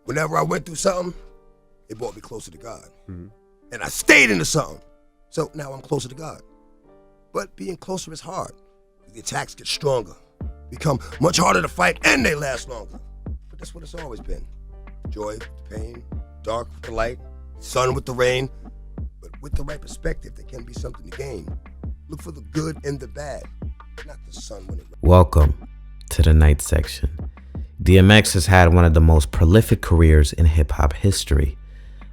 whenever I went through something, it brought me closer to God. Mm-hmm. And I stayed into something. So now I'm closer to God. But being closer is hard. The attacks get stronger, become much harder to fight, and they last longer. But that's what it's always been. Joy with the pain, dark with the light, sun with the rain. But with the right perspective, there can be something to gain. Look for the good and the bad, not the sun when it rains. Welcome to the night section. DMX has had one of the most prolific careers in hip-hop history.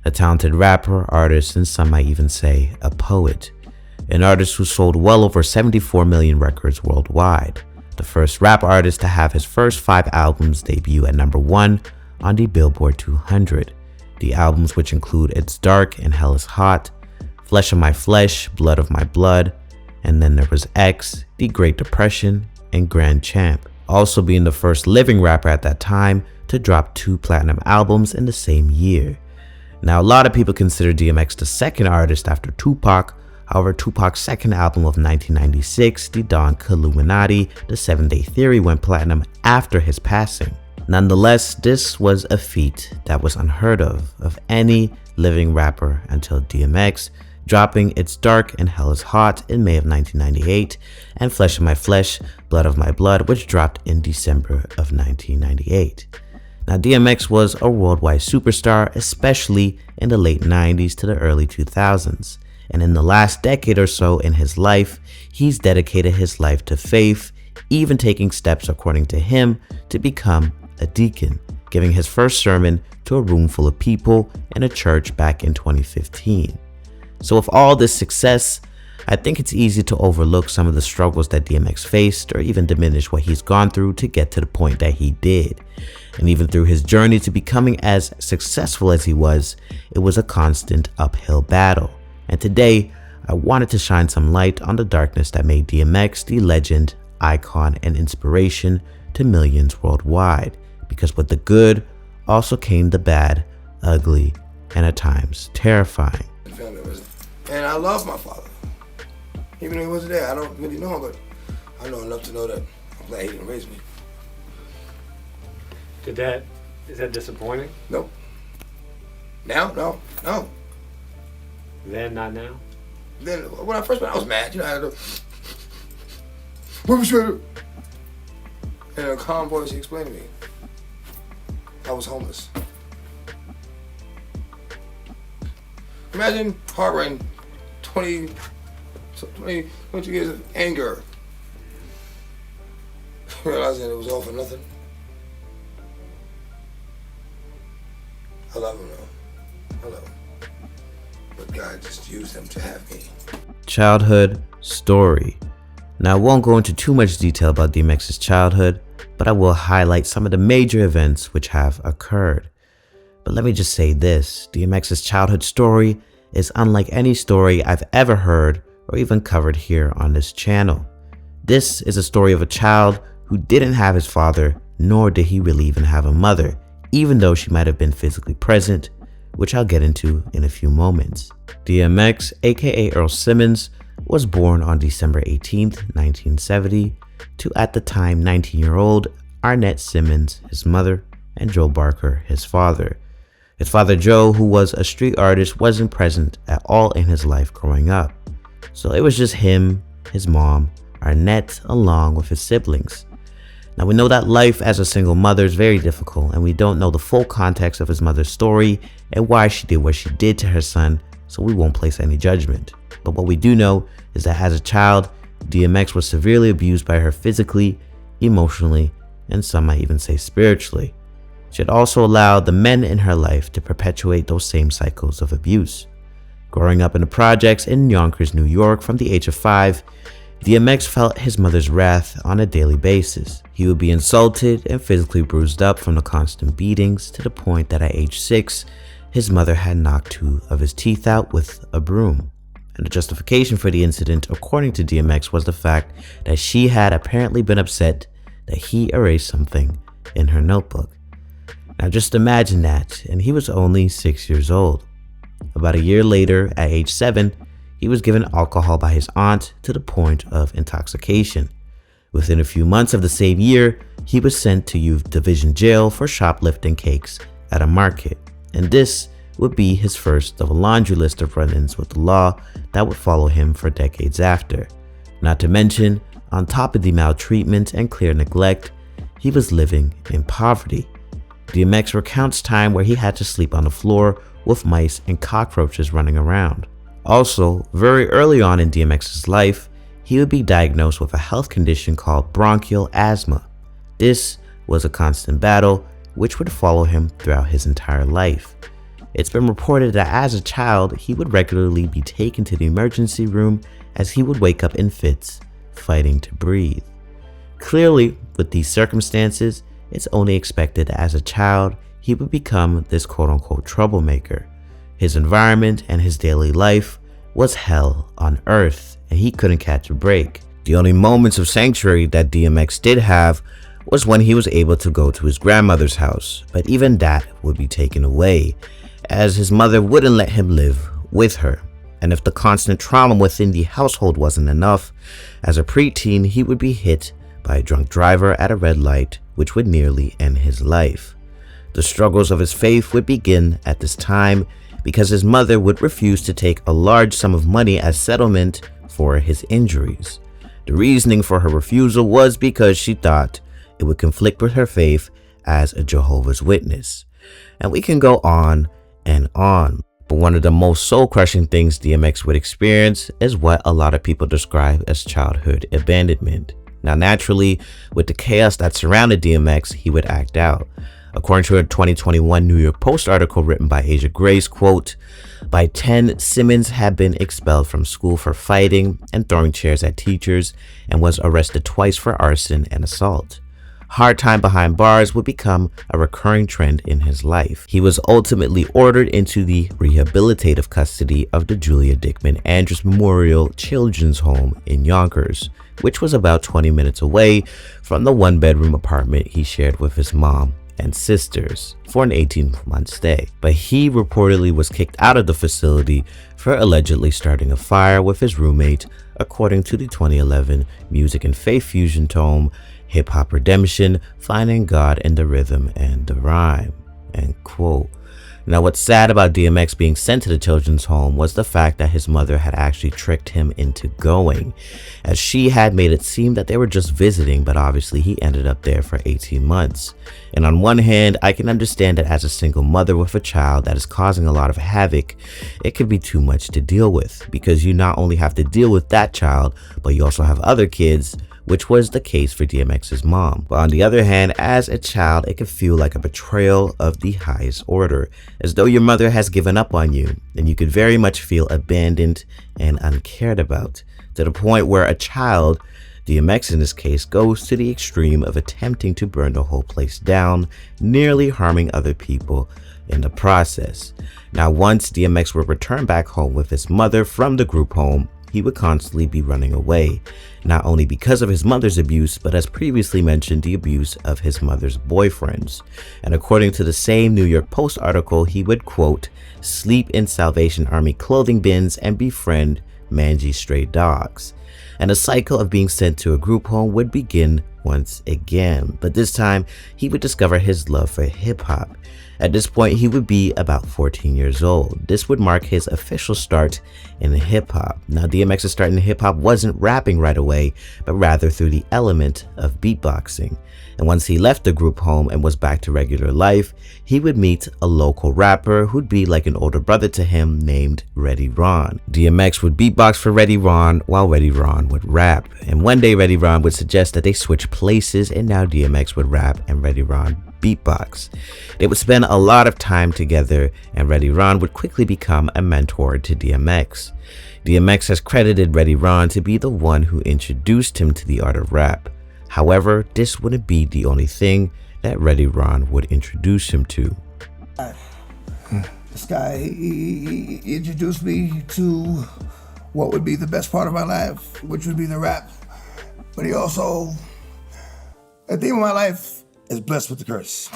A talented rapper, artist, and some might even say a poet. An artist who sold well over 74 million records worldwide. The first rap artist to have his first 5 albums debut at number 1 on the Billboard 200. The albums which include It's Dark and Hell is Hot, Flesh of My Flesh, Blood of My Blood, and then there was X, The Great Depression, and Grand Champ. Also being the first living rapper at that time to drop 2 platinum albums in the same year. Now, a lot of people consider DMX the second artist after Tupac. However, Tupac's second album of 1996, The Don Illuminati, The 7 Day Theory, went platinum after his passing. Nonetheless, this was a feat that was unheard of any living rapper until DMX, dropping It's Dark and Hell is Hot in May of 1998, and Flesh of My Flesh, Blood of My Blood, which dropped in December of 1998. Now, DMX was a worldwide superstar, especially in the late 90s to the early 2000s. And in the last decade or so in his life, he's dedicated his life to faith, even taking steps, according to him, to become a deacon, giving his first sermon to a room full of people in a church back in 2015. So with all this success, I think it's easy to overlook some of the struggles that DMX faced or even diminish what he's gone through to get to the point that he did. And even through his journey to becoming as successful as he was, it was a constant uphill battle. And today, I wanted to shine some light on the darkness that made DMX the legend, icon, and inspiration to millions worldwide. Because with the good also came the bad, ugly, and at times terrifying. And I love my father. Even though he wasn't there, I don't really know him, but I know enough to know that I'm glad he didn't raise me. Is that disappointing? Nope. Now? No. Then, not now? Then, when I first went, I was mad. I had to... What was your... In a calm voice, he explained to me. I was homeless. Imagine harboring 22 years of anger. Realizing it was all for nothing. I love him though. I love him. But God just used him to have me. Childhood story. Now, I won't go into too much detail about DMX's childhood, but I will highlight some of the major events which have occurred. But let me just say this, DMX's childhood story is unlike any story I've ever heard or even covered here on this channel. This is a story of a child who didn't have his father, nor did he really even have a mother, even though she might have been physically present, which I'll get into in a few moments. DMX, aka Earl Simmons, was born on December 18th, 1970, to at the time 19-year-old Arnett Simmons, his mother, and Joe Barker, his father. His father Joe, who was a street artist, wasn't present at all in his life growing up. So it was just him, his mom, Arnett, along with his siblings. Now, we know that life as a single mother is very difficult, and we don't know the full context of his mother's story and why she did what she did to her son, so we won't place any judgment. But what we do know is that as a child, DMX was severely abused by her physically, emotionally, and some might even say spiritually. She had also allowed the men in her life to perpetuate those same cycles of abuse. Growing up in the projects in Yonkers, New York from the age of 5, DMX felt his mother's wrath on a daily basis. He would be insulted and physically bruised up from the constant beatings to the point that at age 6, his mother had knocked 2 of his teeth out with a broom. And the justification for the incident, according to DMX, was the fact that she had apparently been upset that he erased something in her notebook. Now just imagine that, and he was only 6 years old. About a year later, at age 7, he was given alcohol by his aunt to the point of intoxication. Within a few months of the same year, he was sent to Youth Division Jail for shoplifting cakes at a market. And this would be his first of a laundry list of run-ins with the law that would follow him for decades after. Not to mention, on top of the maltreatment and clear neglect, he was living in poverty. DMX recounts time where he had to sleep on the floor with mice and cockroaches running around. Also, very early on in DMX's life, he would be diagnosed with a health condition called bronchial asthma. This was a constant battle which would follow him throughout his entire life. It's been reported that as a child, he would regularly be taken to the emergency room as he would wake up in fits, fighting to breathe. Clearly, with these circumstances, it's only expected that as a child, he would become this quote-unquote troublemaker. His environment and his daily life was hell on earth, and he couldn't catch a break. The only moments of sanctuary that DMX did have was when he was able to go to his grandmother's house, but even that would be taken away, as his mother wouldn't let him live with her. And if the constant trauma within the household wasn't enough, as a preteen he would be hit by a drunk driver at a red light, which would nearly end his life. The struggles of his faith would begin at this time because his mother would refuse to take a large sum of money as settlement for his injuries. The reasoning for her refusal was because she thought it would conflict with her faith as a Jehovah's Witness. And we can go on and on. But one of the most soul-crushing things DMX would experience is what a lot of people describe as childhood abandonment. Now, naturally, with the chaos that surrounded DMX, he would act out. According to a 2021 New York Post article written by Asia Grace, quote, by 10, Simmons had been expelled from school for fighting and throwing chairs at teachers and was arrested twice for arson and assault. Hard time behind bars would become a recurring trend in his life. He was ultimately ordered into the rehabilitative custody of the Julia Dickman Andrews Memorial Children's Home in Yonkers, which was about 20 minutes away from the one-bedroom apartment he shared with his mom and sisters for an 18-month stay. But he reportedly was kicked out of the facility for allegedly starting a fire with his roommate, according to the 2011 music and faith fusion tome Hip Hop Redemption, Finding God in the Rhythm and the Rhyme, end quote. Now, what's sad about DMX being sent to the children's home was the fact that his mother had actually tricked him into going, as she had made it seem that they were just visiting, but obviously he ended up there for 18 months. And on one hand, I can understand that as a single mother with a child that is causing a lot of havoc, it could be too much to deal with, because you not only have to deal with that child, but you also have other kids, which was the case for DMX's mom. But on the other hand, as a child, it could feel like a betrayal of the highest order, as though your mother has given up on you, and you could very much feel abandoned and uncared about, to the point where a child, DMX in this case, goes to the extreme of attempting to burn the whole place down, nearly harming other people in the process. Now, once DMX would return back home with his mother from the group home, he would constantly be running away, not only because of his mother's abuse, but as previously mentioned, the abuse of his mother's boyfriends. And according to the same New York Post article, he would, quote, sleep in Salvation Army clothing bins and befriend mangy stray dogs. And a cycle of being sent to a group home would begin once again, but this time he would discover his love for hip-hop. At this point, he would be about 14 years old. This would mark his official start in hip-hop. Now, DMX's start in hip-hop wasn't rapping right away, but rather through the element of beatboxing. And once he left the group home and was back to regular life, he would meet a local rapper who'd be like an older brother to him named Reddy Ron. DMX would beatbox for Reddy Ron while Reddy Ron would rap. And one day Reddy Ron would suggest that they switch places, and now DMX would rap and Reddy Ron beatbox. They would spend a lot of time together, and Reddy Ron would quickly become a mentor to DMX. DMX has credited Reddy Ron to be the one who introduced him to the art of rap. However, this wouldn't be the only thing that Reddy Ron would introduce him to. This guy, he introduced me to what would be the best part of my life, which would be the rap. But he also, at the end of my life, is blessed with the curse.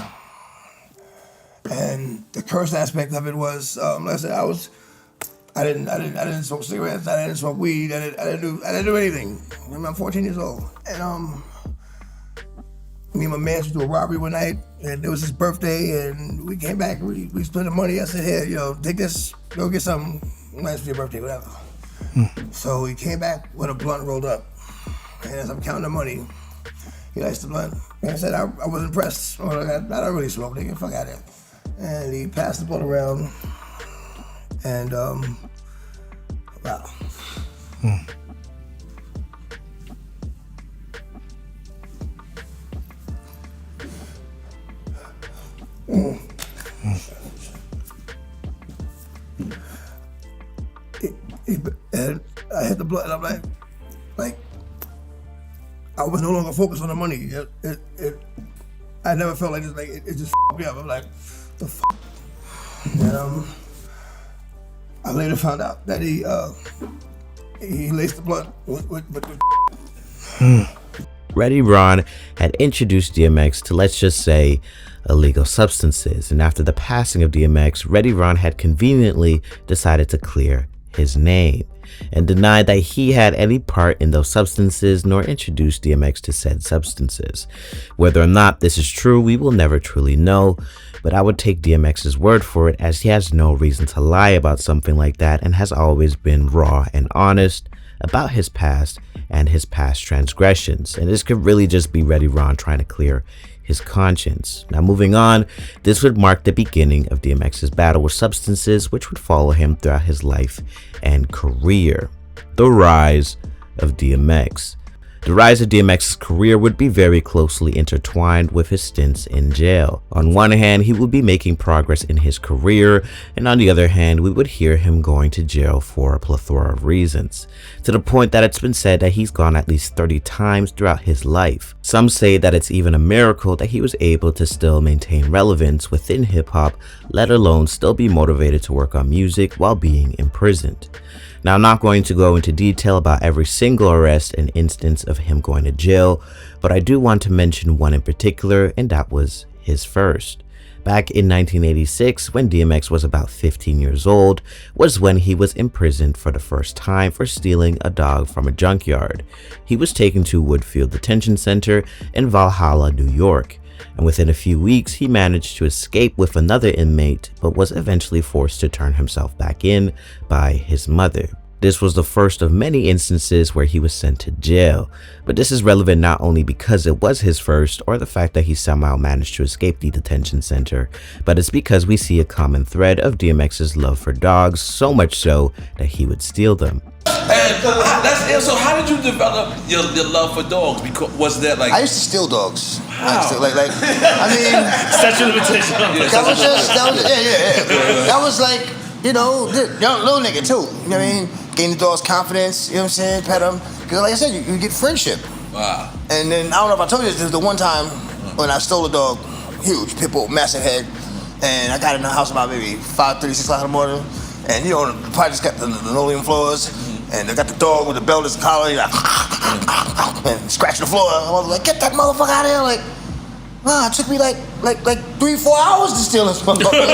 And the curse aspect of it was, like I said, I didn't smoke cigarettes, I didn't smoke weed, I didn't do anything. I'm 14 years old. And me and my man went to a robbery one night, And it was his birthday, and we came back, we split the money. I said, here, take this, go get something nice for your birthday, whatever. So he came back with a blunt rolled up. And as I'm counting the money, he lights the blunt. And I said, I was impressed. I don't really smoke, nigga, fuck out of here. And he passed the blunt around, and wow. And I hit the blunt, and I'm like, I was no longer focused on the money. I never felt like this. Like it just f***ed me up. I'm like, the f***. And I later found out that he laced the blunt with the. Ready Ron had introduced DMX to, let's just say, illegal substances, and after the passing of DMX, Ready Ron had conveniently decided to clear his name and denied that he had any part in those substances nor introduced DMX to said substances. Whether or not this is true, we will never truly know, but I would take DMX's word for it, as he has no reason to lie about something like that and has always been raw and honest about his past and his past transgressions. And this could really just be Ready Ron trying to clear his conscience. Now moving on, this would mark the beginning of DMX's battle with substances, which would follow him throughout his life and career. The rise of DMX. The rise of DMX's career would be very closely intertwined with his stints in jail. On one hand, he would be making progress in his career, and on the other hand, we would hear him going to jail for a plethora of reasons, to the point that it's been said that he's gone at least 30 times throughout his life. Some say that it's even a miracle that he was able to still maintain relevance within hip-hop, let alone still be motivated to work on music while being imprisoned. Now, I'm not going to go into detail about every single arrest and instance of him going to jail, but I do want to mention one in particular, and that was his first. Back in 1986, when DMX was about 15 years old, was when he was imprisoned for the first time for stealing a dog from a junkyard. He was taken to Woodfield Detention Center in Valhalla, New York, and within a few weeks he managed to escape with another inmate, but was eventually forced to turn himself back in by his mother. This was the first of many instances where he was sent to jail, but this is relevant not only because it was his first or the fact that he somehow managed to escape the detention center, but it's because we see a common thread of DMX's love for dogs, so much so that he would steal them. And so how did you develop your love for dogs? Because was that like... I used to steal dogs. Wow. Statute of limitation. That was like, young little nigga too. You know what I mean? Gain the dog's confidence, you know what I'm saying? Pet them. Because like I said, you get friendship. Wow. And then, I don't know if I told you this, the one time when I stole a dog, huge, pit bull, massive head, and I got in the house about maybe 5:30, 6 o'clock in the morning, and the project's got the linoleum floors, and they got the dog with the belt, his collar, and scratching the floor. I was like, get that motherfucker out of here. Like, wow, it took me like 3-4 hours to steal this motherfucker.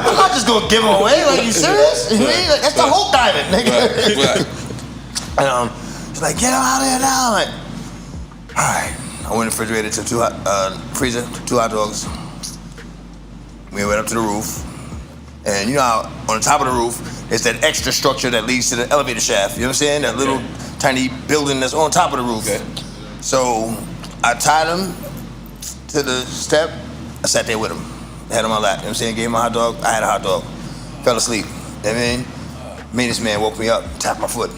I'm not just gonna give him away. Like, you serious? You mean? Like, that's the whole diamond, nigga. Right. And she's like, get him out of here now. I'm like, all right. I went in the refrigerator, took freezer, 2 hot dogs. We went up to the roof. And you know how on the top of the roof, there's that extra structure that leads to the elevator shaft. You know what I'm saying? That little tiny building that's on top of the roof. Okay. So I tied him to the step. I sat there with him. Had him on my lap. You know what I'm saying? Gave him a hot dog. I had a hot dog. Fell asleep. You know what I mean? Maintenance man woke me up, tapped my foot.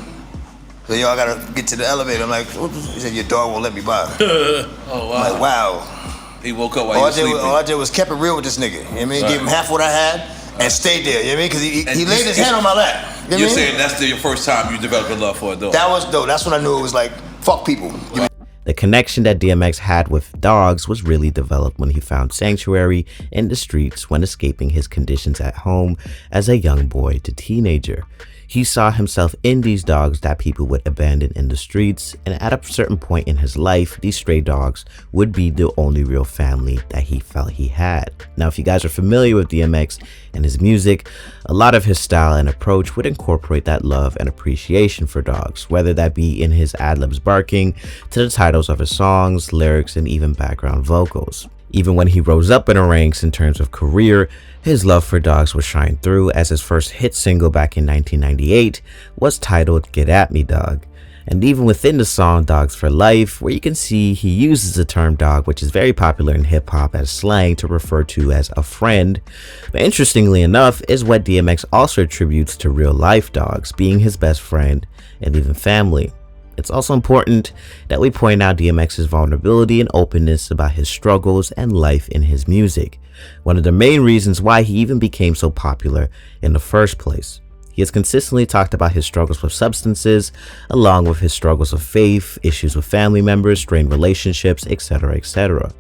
So, I gotta get to the elevator. I'm like, he said, your dog won't let me by. Oh, wow. I'm like, wow. He woke up while you were sleeping. All I did was kept it real with this nigga. You know what I mean? Right. Gave him half what I had and stayed there. You know what I mean? Because he laid his hand on my lap. You know what I You're mean? saying that's your first time you developed a love for a dog? That was dope. That's when I knew it was like, fuck people. Right. The connection that DMX had with dogs was really developed when he found sanctuary in the streets when escaping his conditions at home as a young boy to teenager. He saw himself in these dogs that people would abandon in the streets, and at a certain point in his life, these stray dogs would be the only real family that he felt he had. Now, if you guys are familiar with DMX and his music, a lot of his style and approach would incorporate that love and appreciation for dogs, whether that be in his ad-libs barking, to the titles of his songs, lyrics, and even background vocals. Even when he rose up in the ranks in terms of career, his love for dogs would shine through, as his first hit single back in 1998 was titled Get At Me Dog. And even within the song Dogs for Life, where you can see he uses the term dog, which is very popular in hip hop as slang to refer to as a friend. But interestingly enough is what DMX also attributes to real life dogs, being his best friend and even family. It's also important that we point out DMX's vulnerability and openness about his struggles and life in his music, one of the main reasons why he even became so popular in the first place. He has consistently talked about his struggles with substances, along with his struggles of faith, issues with family members, strained relationships, etc., etc.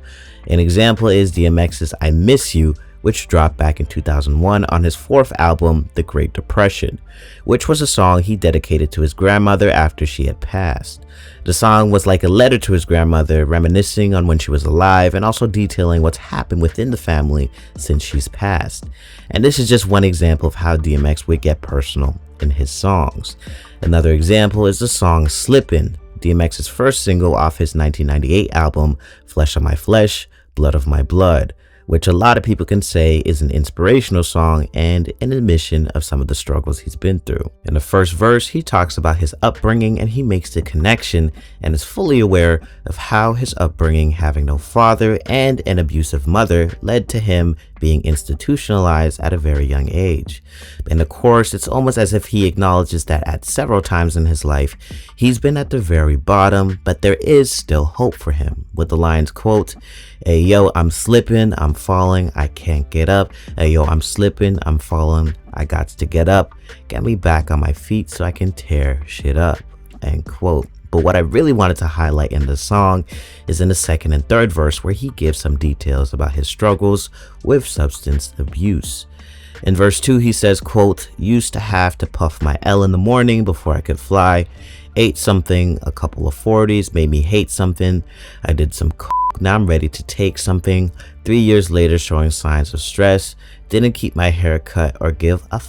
An example is DMX's I Miss You, which dropped back in 2001 on his fourth album, The Great Depression, which was a song he dedicated to his grandmother after she had passed. The song was like a letter to his grandmother, reminiscing on when she was alive and also detailing what's happened within the family since she's passed. And this is just one example of how DMX would get personal in his songs. Another example is the song Slippin', DMX's first single off his 1998 album, Flesh of My Flesh, Blood of My Blood, which a lot of people can say is an inspirational song and an admission of some of the struggles he's been through. In the first verse, he talks about his upbringing and he makes the connection and is fully aware of how his upbringing, having no father and an abusive mother, led to him being institutionalized at a very young age. In the chorus, it's almost as if he acknowledges that at several times in his life, he's been at the very bottom, but there is still hope for him, with the lines, quote, "Hey yo, I'm slipping, I'm falling, I can't get up. Hey yo, I'm slipping, I'm falling, I got to get up. Get me back on my feet so I can tear shit up," end quote. But what I really wanted to highlight in the song is in the second and third verse, where he gives some details about his struggles with substance abuse. In verse 2, he says, quote, "Used to have to puff my L in the morning before I could fly. Ate something, a couple of 40s, made me hate something. I did some now I'm ready to take something. 3 years later, showing signs of stress. Didn't keep my hair cut or give a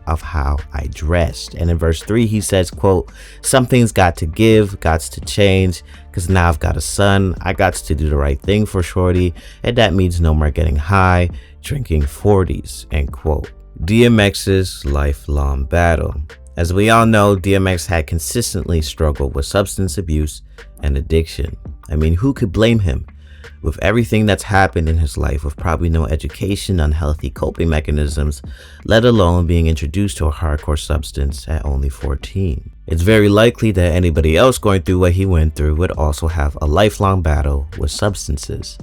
of how I dressed." And in verse 3, he says, quote, "Something's got to give, gots to change, cause now I've got a son. I gots to do the right thing for shorty, and that means no more getting high, drinking 40s, end quote. DMX's lifelong battle. As we all know, DMX had consistently struggled with substance abuse and addiction. I mean, who could blame him? With everything that's happened in his life, with probably no education, unhealthy coping mechanisms, let alone being introduced to a hardcore substance at only 14. It's very likely that anybody else going through what he went through would also have a lifelong battle with substances.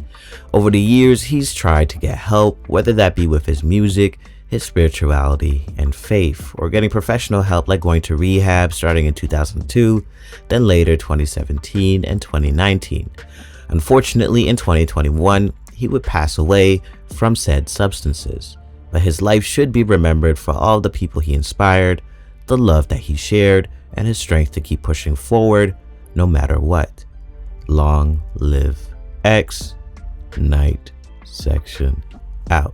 Over the years, he's tried to get help, whether that be with his music, his spirituality, and faith, or getting professional help like going to rehab starting in 2002, then later 2017 and 2019. Unfortunately, in 2021, he would pass away from said substances, but his life should be remembered for all the people he inspired, the love that he shared, and his strength to keep pushing forward no matter what. Long live X. Night Section out.